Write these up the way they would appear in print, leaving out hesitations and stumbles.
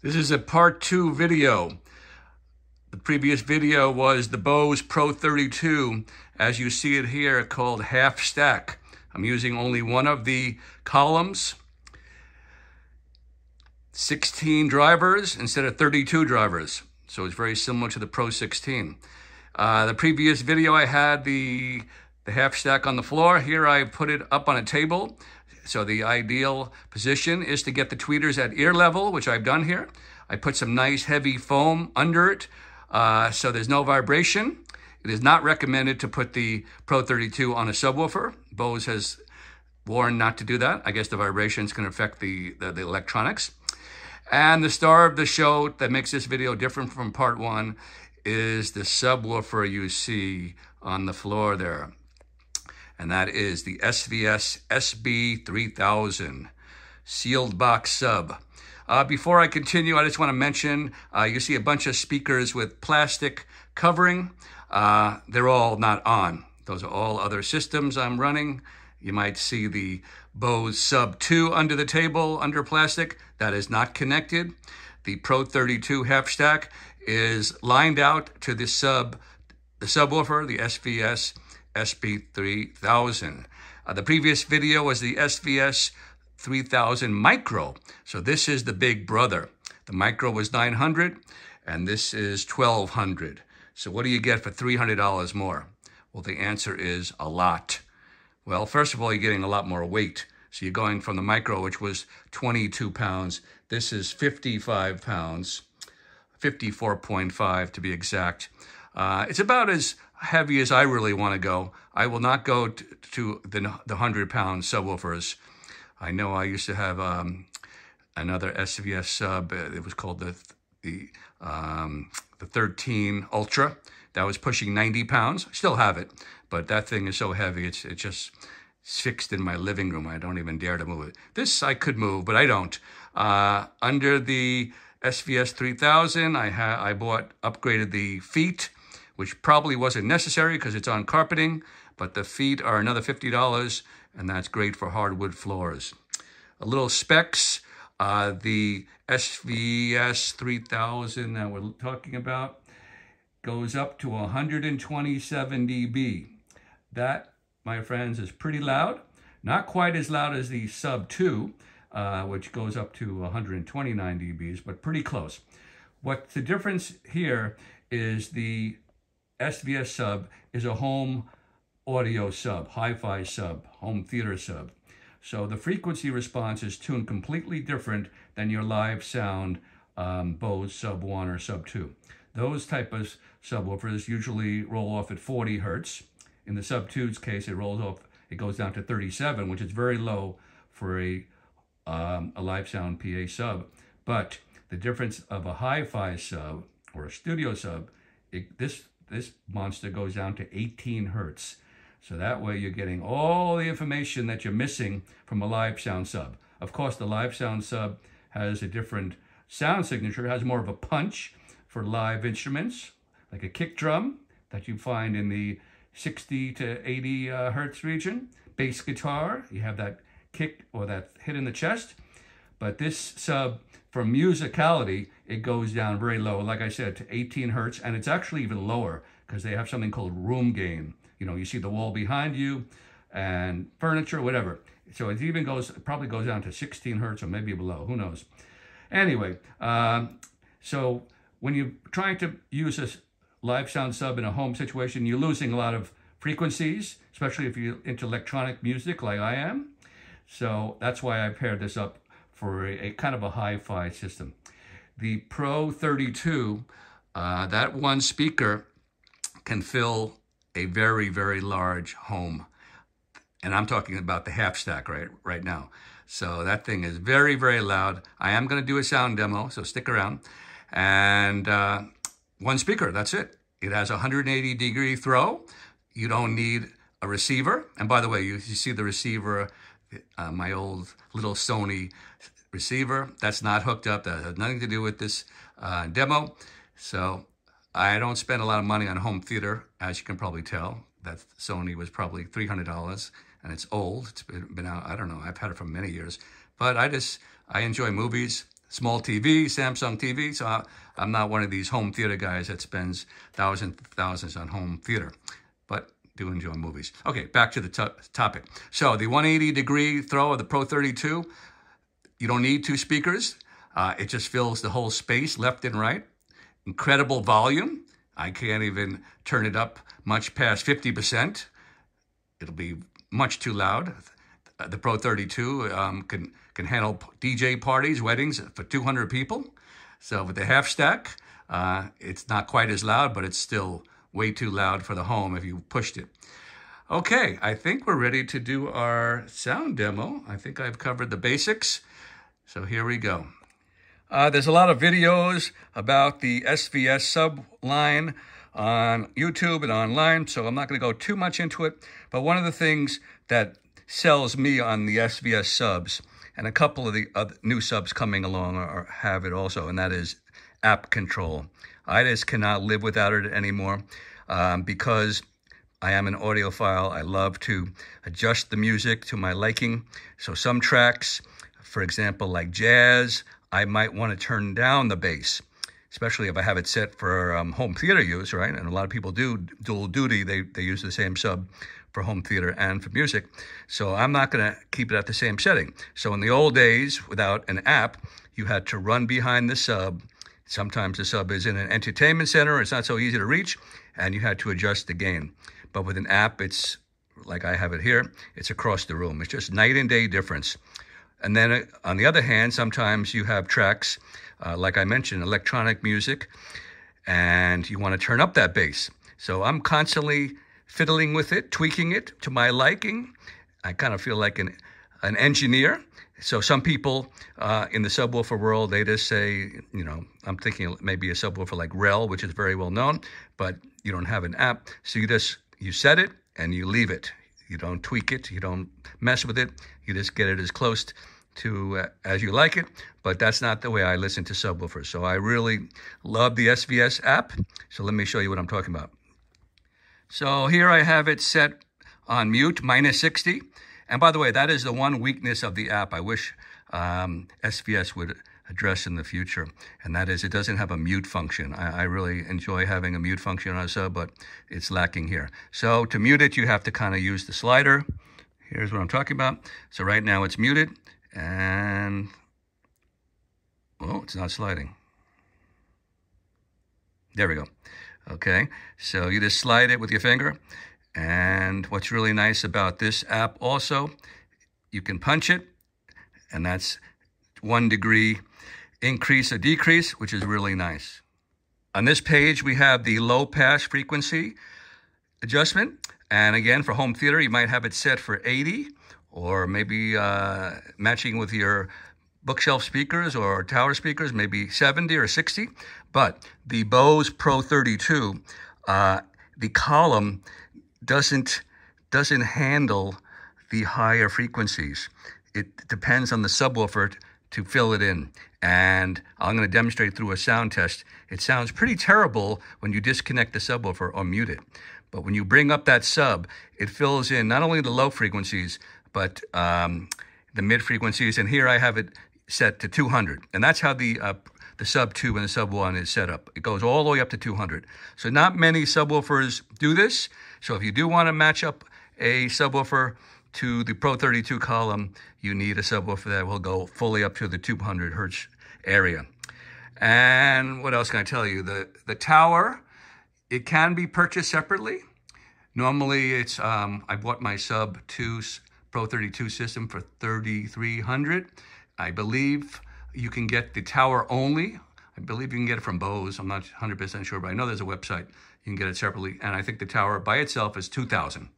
This is a part 2 video. The previous video was the Bose Pro 32, as you see it here, called half stack. I'm using only one of the columns, 16 drivers instead of 32 drivers. So it's very similar to the Pro 16. The previous video I had the half stack on the floor. Here I put it up on a table. So the ideal position is to get the tweeters at ear level, which I've done here. I put some nice heavy foam under it, so there's no vibration. It is not recommended to put the Pro 32 on a subwoofer. Bose has warned not to do that. I guess the vibrations can affect the electronics. And the star of the show that makes this video different from part 1 is the subwoofer you see on the floor there. And that is the SVS SB3000 sealed box sub. Before I continue, I just want to mention, you see a bunch of speakers with plastic covering. They're all not on. Those are all other systems I'm running. You might see the Bose Sub 2 under the table, under plastic. That is not connected. The Pro 32 half stack is lined out to the subwoofer, the SVS SB3000. The previous video was the SVS 3000 Micro. So this is the big brother. The Micro was $900 and this is $1,200. So what do you get for $300 more? Well, the answer is a lot. Well, first of all, you're getting a lot more weight. So you're going from the Micro, which was 22 pounds. This is 55 pounds, 54.5 to be exact. It's about as heavy as I really want to go. I will not go to the 100-pound subwoofers. I know I used to have another SVS sub. It was called the 13 Ultra. That was pushing 90 pounds. I still have it, but that thing is so heavy. It's just fixed in my living room. I don't even dare to move it. This I could move, but I don't. Under the SVS 3000, I upgraded the feet, which probably wasn't necessary because it's on carpeting, but the feet are another $50, and that's great for hardwood floors. A little specs, the SVS 3000 that we're talking about goes up to 127 dB. That, my friends, is pretty loud. Not quite as loud as the Sub 2, which goes up to 129 dBs, but pretty close. What's the difference here is the SVS sub is a home audio sub, hi-fi sub, home theater sub. So the frequency response is tuned completely different than your live sound Bose Sub 1 or Sub 2. Those type of subwoofers usually roll off at 40 hertz. In the Sub 2's case, it goes down to 37, which is very low for a live sound PA sub. But the difference of a hi-fi sub or a studio sub, this monster goes down to 18 hertz. So that way you're getting all the information that you're missing from a live sound sub. Of course, the live sound sub has a different sound signature, has more of a punch for live instruments, like a kick drum that you find in the 60 to 80 hertz region. Bass guitar, you have that kick or that hit in the chest. But this sub, for musicality, it goes down very low, like I said, to 18 hertz, and it's actually even lower because they have something called room gain. You know, you see the wall behind you and furniture, whatever. So it even probably goes down to 16 hertz or maybe below, who knows. Anyway, so when you're trying to use a live sound sub in a home situation, you're losing a lot of frequencies, especially if you're into electronic music like I am. So that's why I paired this up for a kind of a hi-fi system. The Pro 32, that one speaker can fill a very, very large home. And I'm talking about the half stack right now. So that thing is very, very loud. I am going to do a sound demo, so stick around. And one speaker, that's it. It has a 180-degree throw. You don't need a receiver. And by the way, you see the receiver, my old little Sony receiver. That's not hooked up. That has nothing to do with this demo. So I don't spend a lot of money on home theater, as you can probably tell. That Sony was probably $300, and it's old. It's been out, I don't know, I've had it for many years. But I enjoy movies, small TV, Samsung TV. So I'm not one of these home theater guys that spends thousands on home theater, but do enjoy movies. Okay, back to the topic. So the 180-degree throw of the Pro 32, you don't need two speakers. It just fills the whole space, left and right. Incredible volume. I can't even turn it up much past 50%. It'll be much too loud. The Pro 32 can handle DJ parties, weddings for 200 people. So with the half stack, it's not quite as loud, but it's still way too loud for the home if you pushed it. Okay, I think we're ready to do our sound demo. I think I've covered the basics. So here we go. There's a lot of videos about the SVS sub line on YouTube and online, so I'm not going to go too much into it. But one of the things that sells me on the SVS subs, and a couple of the other new subs coming along have it also, and that is app control. I just cannot live without it anymore because I am an audiophile. I love to adjust the music to my liking. So some tracks, for example, like jazz, I might want to turn down the bass, especially if I have it set for home theater use, right? And a lot of people do dual duty. They use the same sub for home theater and for music. So I'm not going to keep it at the same setting. So in the old days, without an app, you had to run behind the sub. Sometimes the sub is in an entertainment center. It's not so easy to reach, and you had to adjust the gain. But with an app, it's like I have it here. It's across the room. It's just night and day difference. And then on the other hand, sometimes you have tracks, like I mentioned, electronic music, and you want to turn up that bass. So I'm constantly fiddling with it, tweaking it to my liking. I kind of feel like an engineer. So some people in the subwoofer world, they just say, you know, I'm thinking maybe a subwoofer like Rel, which is very well known, but you don't have an app. So you set it and you leave it. You don't tweak it. You don't mess with it. You just get it as close to as you like it. But that's not the way I listen to subwoofers. So I really love the SVS app. So let me show you what I'm talking about. So here I have it set on mute, -60. And by the way, that is the one weakness of the app I wish SVS would address in the future. And that is it doesn't have a mute function. I really enjoy having a mute function on a sub, but it's lacking here. So to mute it, you have to kind of use the slider. Here's what I'm talking about. So right now it's muted and, oh, it's not sliding. There we go. Okay, so you just slide it with your finger. And what's really nice about this app also, you can punch it, and that's 1 degree increase or decrease, which is really nice. On this page, we have the low pass frequency adjustment. And again, for home theater, you might have it set for 80, or maybe matching with your bookshelf speakers or tower speakers, maybe 70 or 60. But the Bose Pro 32, the column doesn't handle the higher frequencies. It depends on the subwoofer to fill it in. And I'm going to demonstrate through a sound test. It sounds pretty terrible when you disconnect the subwoofer or mute it. But when you bring up that sub, it fills in not only the low frequencies, but the mid frequencies. And here I have it set to 200. And that's how the sub 2 and the sub 1 is set up. It goes all the way up to 200. So not many subwoofers do this. So if you do want to match up a subwoofer to the Pro 32 column, you need a subwoofer that will go fully up to the 200 hertz area. And what else can I tell you? The tower, it can be purchased separately. Normally it's, I bought my sub 2 Pro 32 system for $3,300. I believe you can get the tower only. I believe you can get it from Bose. I'm not 100% sure, but I know there's a website. You can get it separately. And I think the tower by itself is $2,000.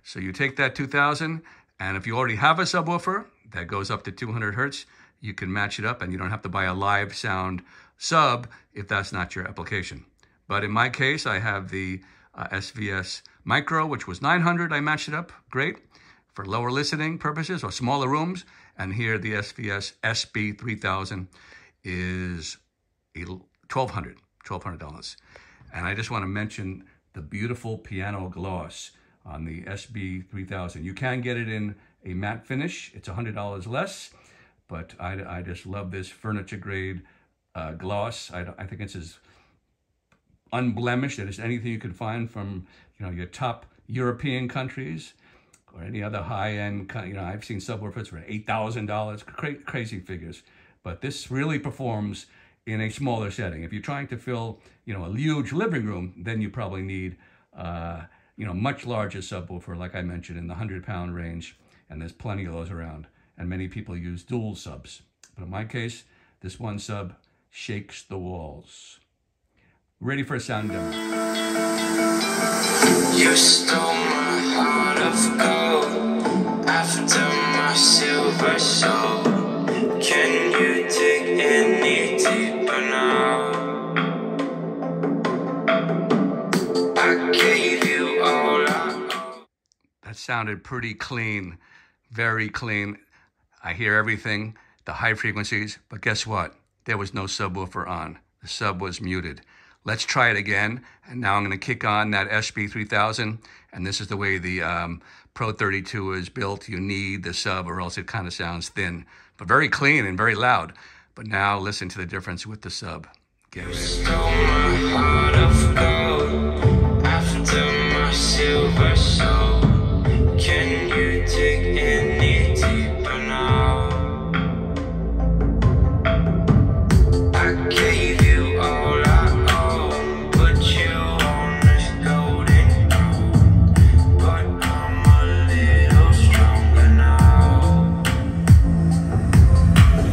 So you take that $2,000, and if you already have a subwoofer that goes up to 200 hertz, you can match it up, and you don't have to buy a live sound sub if that's not your application. But in my case, I have the SVS Micro, which was $900. I matched it up. Great. For lower listening purposes or smaller rooms. And here the SVS SB3000 is $1,200. And I just want to mention the beautiful piano gloss on the SB3000. You can get it in a matte finish. It's $100 less, but I just love this furniture grade gloss. I think it's as unblemished as anything you can find from, you know, your top European countries or any other high-end, you know, I've seen subwoofers for $8,000, crazy figures. But this really performs in a smaller setting. If you're trying to fill, you know, a huge living room, then you probably need, you know, much larger subwoofer, like I mentioned, in the 100-pound range, and there's plenty of those around. And many people use dual subs. But in my case, this one sub shakes the walls. Ready for a sound demo. You stole my heart of gold after my silver soul. Can you dig any deeper now? I gave you all I owe. That sounded pretty clean, very clean. I hear everything, the high frequencies, but guess what? There was no subwoofer on. The sub was muted. Let's try it again. And now I'm going to kick on that SB3000. And this is the way the Pro 32 is built. You need the sub or else it kind of sounds thin, but very clean and very loud. But now listen to the difference with the sub. Get ready. You stole my heart of gold after my silver soul. Can you dig any deeper now? I gave you all I own, put you on this golden throne, but I'm a little stronger now.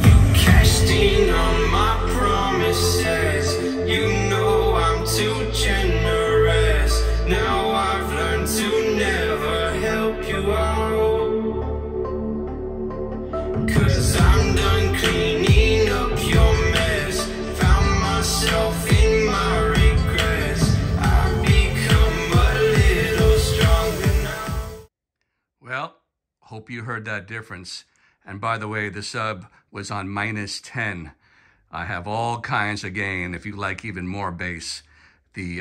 You cashed in on my promises, you know I'm too generous. Now I've learned to never help you out, 'cause I'm done cleaning up your mess. Found myself in my regrets. I've become a little stronger now. Well, hope you heard that difference. And by the way, the sub was on -10. I have all kinds of gain if you like even more bass. The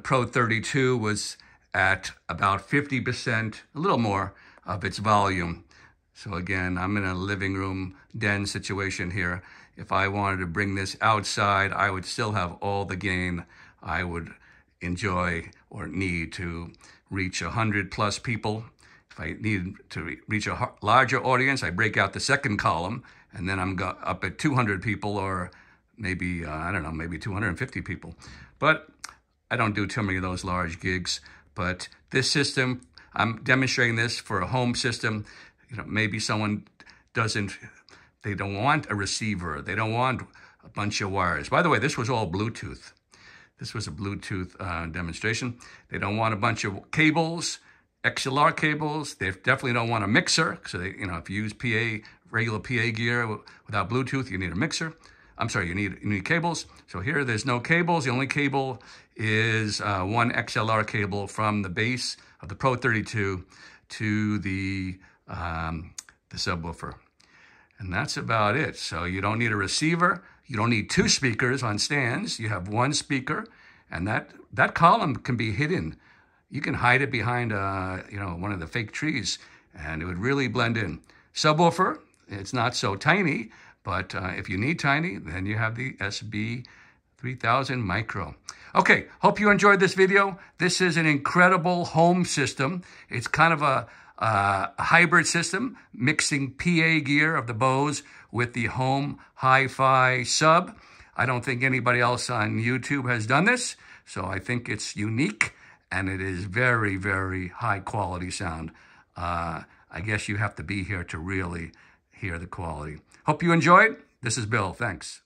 Pro 32 was at about 50%, a little more, of its volume. So again, I'm in a living room den situation here. If I wanted to bring this outside, I would still have all the gain I would enjoy or need to reach 100+ people. If I need to reach a larger audience, I break out the second column, and then I'm up at 200 people, or maybe, I don't know, maybe 250 people. But I don't do too many of those large gigs. But this system, I'm demonstrating this for a home system. You know, maybe someone they don't want a receiver. They don't want a bunch of wires. By the way, this was all Bluetooth. This was a Bluetooth demonstration. They don't want a bunch of cables, XLR cables. They definitely don't want a mixer. So they, you know, if you use regular PA gear without Bluetooth, you need a mixer. I'm sorry, you need cables. So here, there's no cables. The only cable is one XLR cable from the base of the Pro 32 to the subwoofer. And that's about it. So you don't need a receiver. You don't need two speakers on stands. You have one speaker, and that column can be hidden. You can hide it behind you know, one of the fake trees, and it would really blend in. Subwoofer, it's not so tiny, but if you need tiny, then you have the SB3000 Micro. Okay, hope you enjoyed this video. This is an incredible home system. It's kind of a hybrid system, mixing PA gear of the Bose with the home hi-fi sub. I don't think anybody else on YouTube has done this, so I think it's unique, and it is very, very high quality sound. I guess you have to be here to really hear the quality. Hope you enjoyed. This is Bill. Thanks.